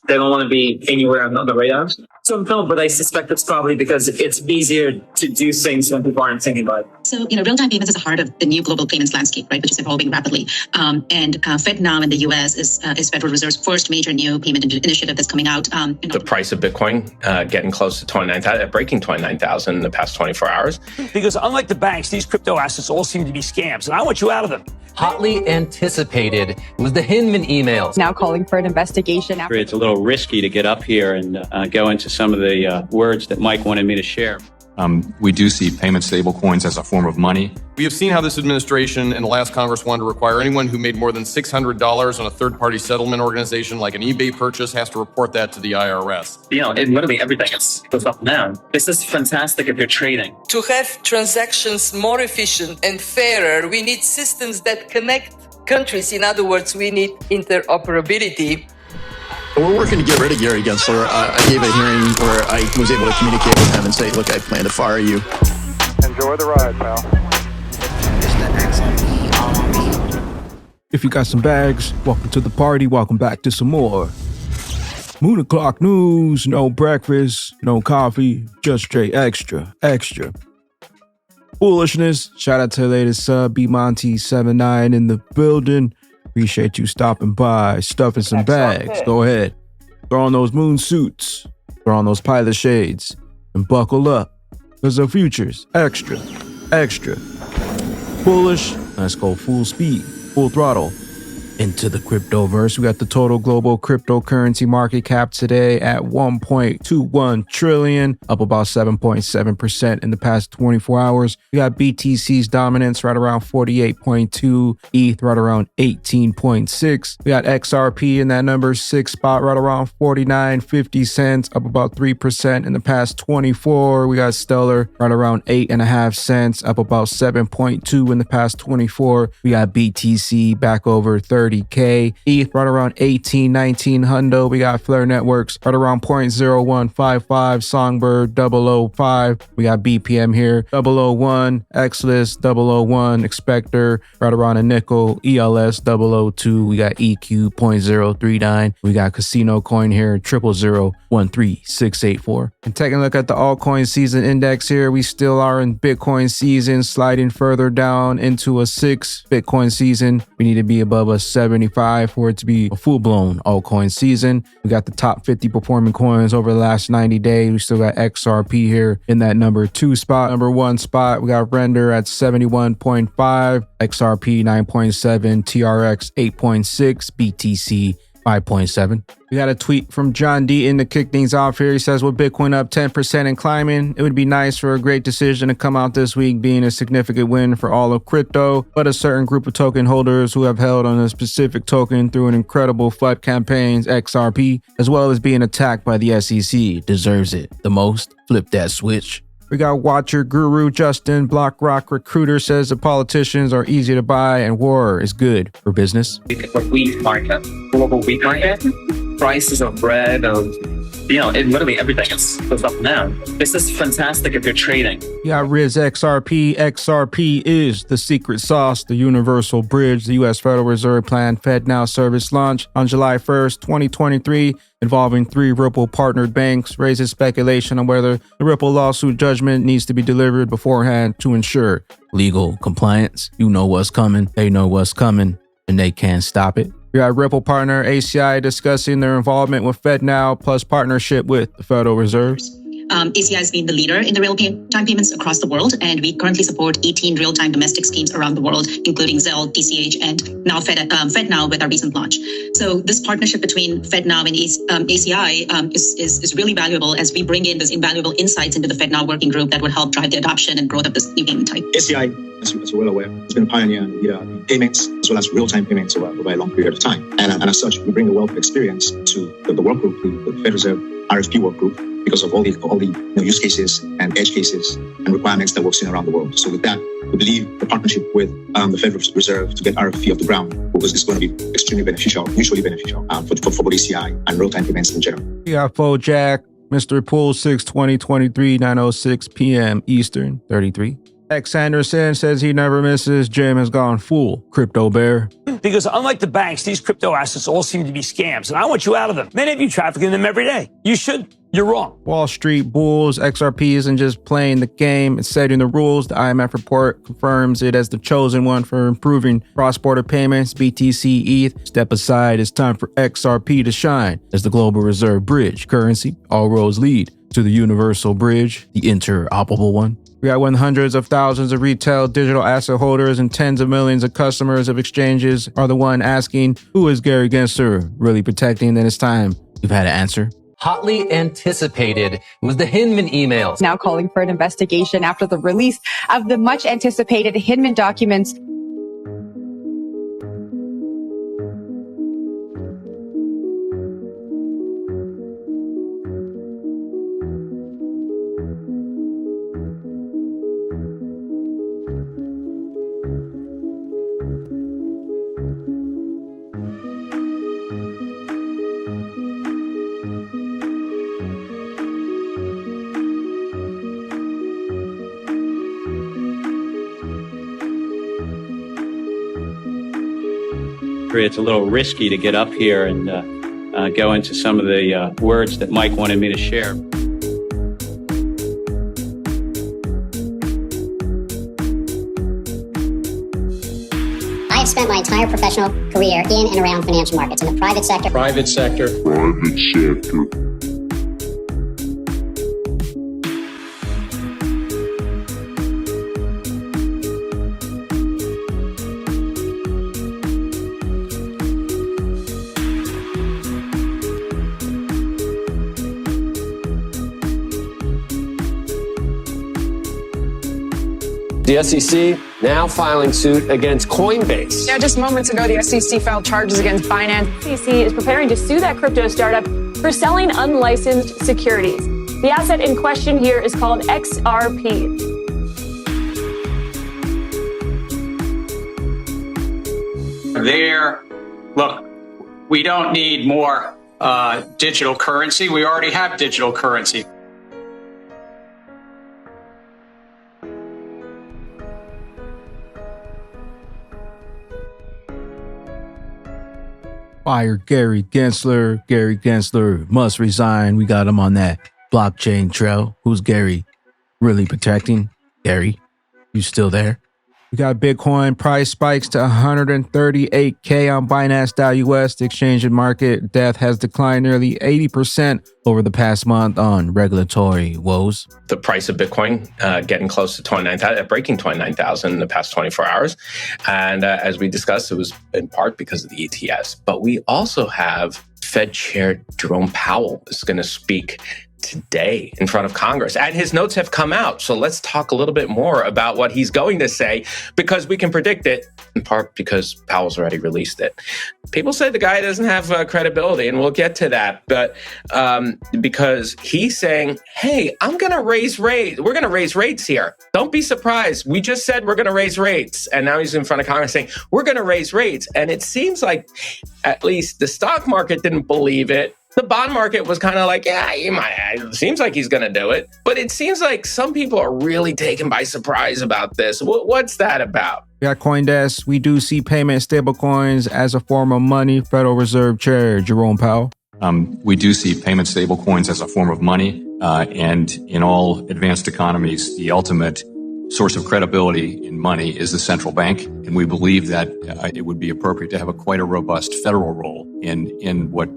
They don't want to be anywhere on the radar. So no, but I suspect it's probably because it's easier to do things when people aren't thinking about it. So, real-time payments is the heart of the new global payments landscape, right, which is evolving rapidly. And FedNow in the US is Federal Reserve's first major new payment initiative that's coming out. The price of Bitcoin getting close to 29,000, breaking 29,000 in the past 24 hours. Because unlike the banks, these crypto assets all seem to be scams, and I want you out of them. Hotly anticipated was the Hinman emails. Now calling for an investigation. It's a little risky to get up here and go into some of the words that Mike wanted me to share. We do see payment stablecoins as a form of money. We have seen how this administration in the last Congress wanted to require anyone who made more than $600 on a third-party settlement organization like an eBay purchase has to report that to the IRS. In literally everything, it goes up and down. This is fantastic if you're trading. To have transactions more efficient and fairer, we need systems that connect countries. In other words, we need interoperability. We're working to get rid of Gary Gensler. I gave a hearing where I was able to communicate with him and say, look, I plan to fire you. Enjoy the ride, pal. If you got some bags, welcome to the party. Welcome back to some more Moon o'clock news. No breakfast, no coffee, just straight extra. Foolishness. Shout out to the latest sub, B-Monty79 in the building. Appreciate you stopping by, stuffing some bags. Go ahead. Throw on those moon suits. Throw on those pilot shades. And buckle up. Because the future's extra. Foolish. Let's go full speed, full throttle. Into the cryptoverse. We got the total global cryptocurrency market cap today at 1.21 trillion, up about 7.7% in the past 24 hours. We got BTC's dominance right around 48.2, ETH right around 18.6. We got XRP in that number 6 spot right around 49.50 cents, up about 3% in the past 24. We got Stellar right around 8.5 cents, up about 7.2 in the past 24. We got BTC back over 30K. ETH right around 18-19 hundo. We got Flare Networks right around 0.0155. Songbird 005. We got BPM here 001. XLIST 001. Expector right around a nickel. ELS 002. We got EQ 0.039. We got Casino Coin here 000-13684. And taking a look at the altcoin season index here, we still are in Bitcoin season, sliding further down into a 6 Bitcoin season. We need to be above a 75 for it to be a full-blown altcoin season. We got the top 50 performing coins over the last 90 days. We still got XRP here in that number 2 spot. Number 1 spot, we got Render at 71.5, XRP 9.7, TRX 8.6, BTC 5.7. We got a tweet from John Deaton to kick things off here. He says, with Bitcoin up 10% and climbing, it would be nice for a great decision to come out this week being a significant win for all of crypto, but a certain group of token holders who have held on a specific token through an incredible FUD campaigns, XRP, as well as being attacked by the SEC, deserves it the most. Flip that switch. We got Watcher Guru Justin BlockRock Recruiter says the politicians are easy to buy and war is good for business. Wheat market, global wheat market, prices of bread, in literally everything, it goes up and down. This is fantastic if you're trading. You got Riz XRP. XRP is the secret sauce, the universal bridge. The U.S. Federal Reserve planned FedNow service launch on July 1st, 2023, involving 3 Ripple partnered banks, raises speculation on whether the Ripple lawsuit judgment needs to be delivered beforehand to ensure legal compliance. You know what's coming, they know what's coming, and they can't stop it. We got Ripple partner ACI discussing their involvement with FedNow plus partnership with the Federal Reserve. ACI has been the leader in the real-time payments across the world, and we currently support 18 real-time domestic schemes around the world, including Zelle, TCH, and now FedNow with our recent launch. So this partnership between FedNow and ACI is really valuable as we bring in those invaluable insights into the FedNow working group that would help drive the adoption and growth of this new payment type. ACI, as you're well aware, has been a pioneer in payments as well as real-time payments over a long period of time. And as such, we bring a wealth of experience to the work group, the Fed Reserve RFP work group, because of all the use cases and edge cases and requirements that we've seen around the world. So with that, we believe the partnership with the Federal Reserve to get RFP off the ground is going to be extremely beneficial, mutually beneficial for both ACI and real-time payments in general. We got Jack, Mr. Pool 6 2023, 9:06 p.m. Eastern, 33. X Anderson says he never misses. Jim has gone full crypto bear. Because unlike the banks, these crypto assets all seem to be scams, and I want you out of them. Many of you traffic in them every day. You should. You're wrong. Wall Street bulls. XRP isn't just playing the game, it's setting the rules. The IMF report confirms it as the chosen one for improving cross-border payments. BTC, ETH, step aside. It's time for XRP to shine as the global reserve bridge currency. All roads lead to the universal bridge, the interoperable one. We got hundreds of thousands of retail digital asset holders and tens of millions of customers of exchanges are the one asking, who is Gary Gensler really protecting? Then it's time we've had an answer. Hotly anticipated was the Hinman emails. Now calling for an investigation after the release of the much anticipated Hinman documents. It's a little risky to get up here and go into some of the words that Mike wanted me to share. I have spent my entire professional career in and around financial markets in the private sector. Private sector. The SEC now filing suit against Coinbase. Now, just moments ago, the SEC filed charges against Binance. The SEC is preparing to sue that crypto startup for selling unlicensed securities. The asset in question here is called XRP. Look, we don't need more digital currency. We already have digital currency. Fire Gary Gensler. Gary Gensler must resign. We got him on that blockchain trail. Who's Gary really protecting? Gary, you still there? We got Bitcoin price spikes to 138K on Binance.US. The exchange and market depth has declined nearly 80% over the past month on regulatory woes. The price of Bitcoin getting close to 29,000, breaking 29,000 in the past 24 hours. And as we discussed, it was in part because of the ETFs. But we also have Fed Chair Jerome Powell is going to speak today in front of Congress, and his notes have come out. So let's talk a little bit more about what he's going to say, because we can predict it, in part because Powell's already released it. People say the guy doesn't have credibility, and we'll get to that, but because he's saying, hey, I'm going to raise rates. We're going to raise rates here. Don't be surprised. We just said we're going to raise rates. And now he's in front of Congress saying, we're going to raise rates. And it seems like at least the stock market didn't believe it. The bond market was kind of like, yeah, it seems like he's going to do it. But it seems like some people are really taken by surprise about this. What's that about? We got CoinDesk. We do see payment stablecoins as a form of money. Federal Reserve Chair Jerome Powell. We do see payment stablecoins as a form of money. And in all advanced economies, the ultimate source of credibility in money is the central bank. And we believe that it would be appropriate to have quite a robust federal role in what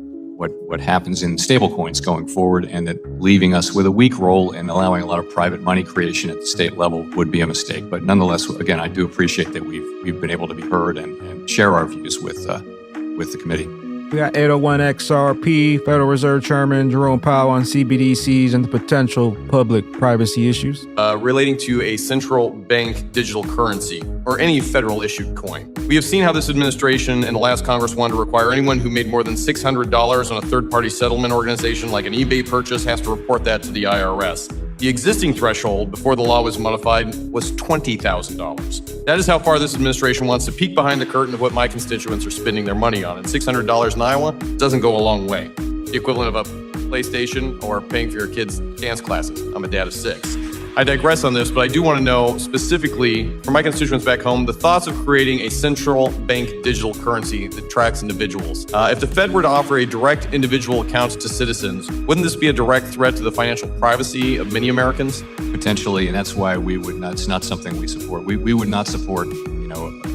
happens in stablecoins going forward, and that leaving us with a weak role and allowing a lot of private money creation at the state level would be a mistake. But nonetheless, again, I do appreciate that we've been able to be heard and share our views with the committee. We got 801 XRP, Federal Reserve Chairman Jerome Powell on CBDCs and the potential public privacy issues. Relating to a central bank digital currency or any federal issued coin. We have seen how this administration and the last Congress wanted to require anyone who made more than $600 on a third-party settlement organization like an eBay purchase has to report that to the IRS. The existing threshold before the law was modified was $20,000. That is how far this administration wants to peek behind the curtain of what my constituents are spending their money on. And $600 in Iowa doesn't go a long way. The equivalent of a PlayStation or paying for your kids' dance classes. I'm a dad of 6. I digress on this, but I do want to know specifically for my constituents back home, the thoughts of creating a central bank digital currency that tracks individuals. If the Fed were to offer a direct individual account to citizens, wouldn't this be a direct threat to the financial privacy of many Americans? Potentially, and that's why we would not, it's not something we support. We would not support,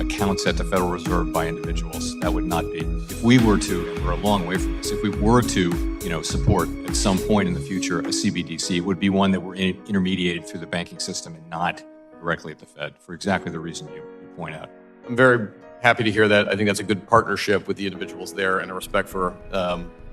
accounts at the Federal Reserve by individuals. That would not be. If we were to, and we're a long way from this, if we were to, support at some point in the future a CBDC, it would be one that were intermediated through the banking system and not directly at the Fed for exactly the reason you point out. I'm very happy to hear that. I think that's a good partnership with the individuals there and a respect for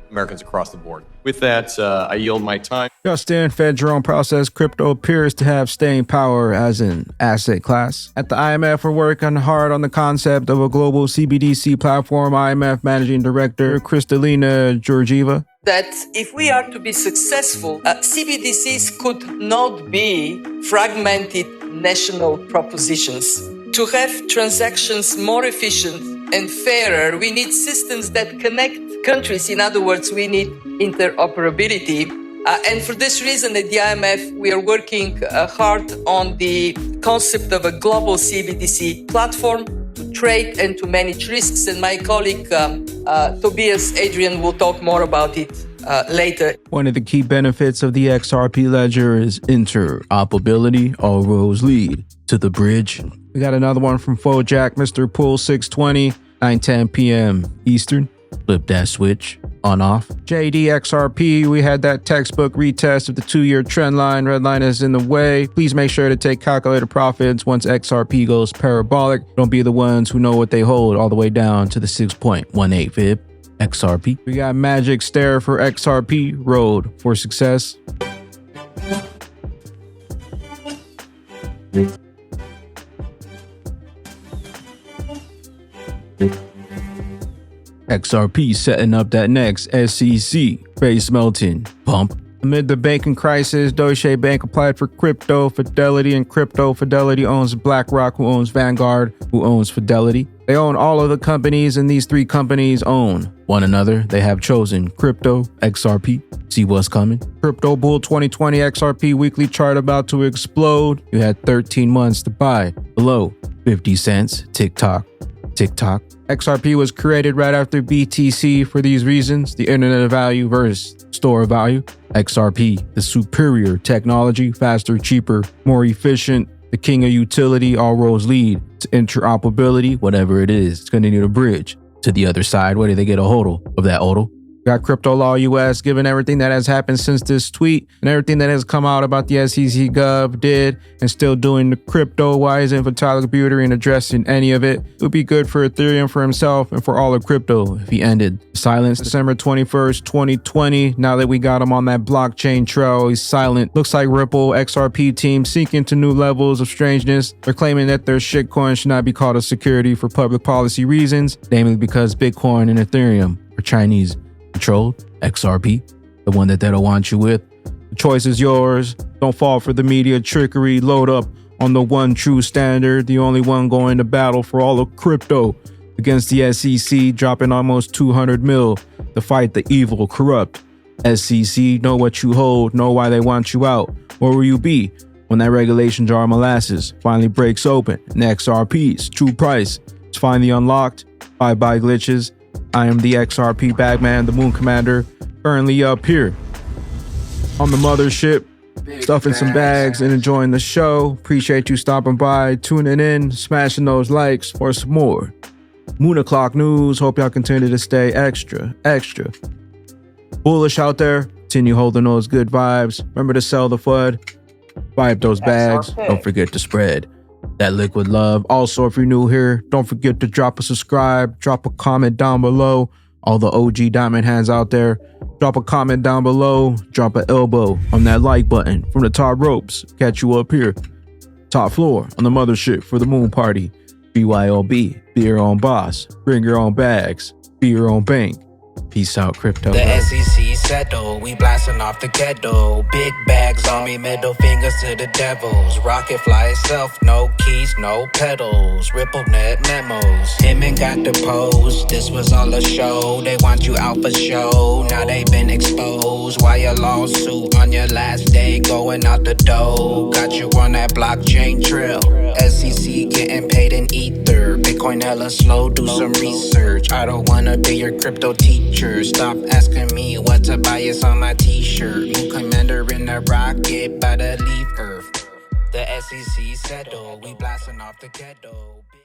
Americans across the board. With that, I yield my time. Just in, Fed-drawn process crypto appears to have staying power as an asset class. At the IMF, we're working hard on the concept of a global CBDC platform. IMF Managing Director Kristalina Georgieva. That if we are to be successful, CBDCs could not be fragmented national propositions. To have transactions more efficient and fairer, we need systems that connect countries. In other words, we need interoperability. And for this reason, at the IMF, we are working hard on the concept of a global CBDC platform to trade and to manage risks. And my colleague, Tobias Adrian, will talk more about it later. One of the key benefits of the XRP ledger is interoperability. All roads lead to the bridge. We got another one from Fojack, Mr. Pool 620, 9:10 p.m. Eastern. Flip that switch on off. JDXRP, we had that textbook retest of the 2-year trend line. Red line is in the way. Please make sure to take calculated profits once XRP goes parabolic. Don't be the ones who know what they hold all the way down to the 6.18 fib. XRP. We got Magic Stare for XRP. Road for success. XRP setting up that next SEC face melting pump. Amid the banking crisis, Deutsche Bank applied for Crypto Fidelity, and Crypto Fidelity owns BlackRock, who owns Vanguard, who owns Fidelity. They own all of the companies, and these three companies own one another. They have chosen Crypto, XRP. See what's coming. Crypto Bull 2020 XRP weekly chart about to explode. You had 13 months to buy. Below 50 cents. TikTok. XRP was created right after BTC for these reasons: the internet of value versus store of value. XRP, the superior technology, faster, cheaper, more efficient, the king of utility. All roads lead to interoperability. Whatever it is, it's going to need a bridge to the other side. Where do they get a HODL of that HODL? Got Crypto Law US, given everything that has happened since this tweet and everything that has come out about the SEC Gov did and still doing the crypto. Why isn't Vitalik Buterin addressing any of it? It would be good for Ethereum, for himself, and for all of crypto if he ended silence. December 21st, 2020. Now that we got him on that blockchain trail, he's silent. Looks like Ripple XRP team sinking to new levels of strangeness. They're claiming that their shitcoin should not be called a security for public policy reasons, namely because Bitcoin and Ethereum are Chinese controlled. XRP, the one that they don't want you with. The choice is yours. Don't fall for the media trickery. Load up on the one true standard, the only one going to battle for all of crypto against the SEC, dropping almost 200 mil to fight the evil, corrupt SEC. Know what you hold, know why they want you out. Where will you be when that regulation jar of molasses finally breaks open and XRP's true price is finally unlocked? Bye-bye glitches. I am the XRP Bagman, the Moon Commander, currently up here on the mothership, stuffing some bags and enjoying the show. Appreciate you stopping by, tuning in, smashing those likes for some more Moon O'Clock news. Hope y'all continue to stay extra bullish out there. Continue holding those good vibes. Remember to sell the FUD, buy up those bags. Don't forget to spread that liquid love. Also, if you're new here, don't forget to drop a subscribe, drop a comment down below. All the OG diamond hands out there, drop a comment down below, drop an elbow on that like button from the top ropes. Catch you up here, top floor on the mothership for the moon party. BYOB, be your own boss, bring your own bags, be your own bank. Peace out, crypto. The SEC settle, we blasting off the ghetto. Big bags on me, middle fingers to the devils. Rocket fly itself, no keys, no pedals. RippleNet memos, him and got the pose. This was all a show, they want you out for show. Now they been exposed. clothes. Why a lawsuit on your last day going out the door? Got you on that blockchain trail. SEC getting paid in ether. Bitcoin hella slow, do some research. I don't wanna be your crypto teacher. Stop asking me what to buy, it's on my t-shirt. Moon commander in the rocket, by the leave Earth. The SEC settle, we blasting off the ghetto.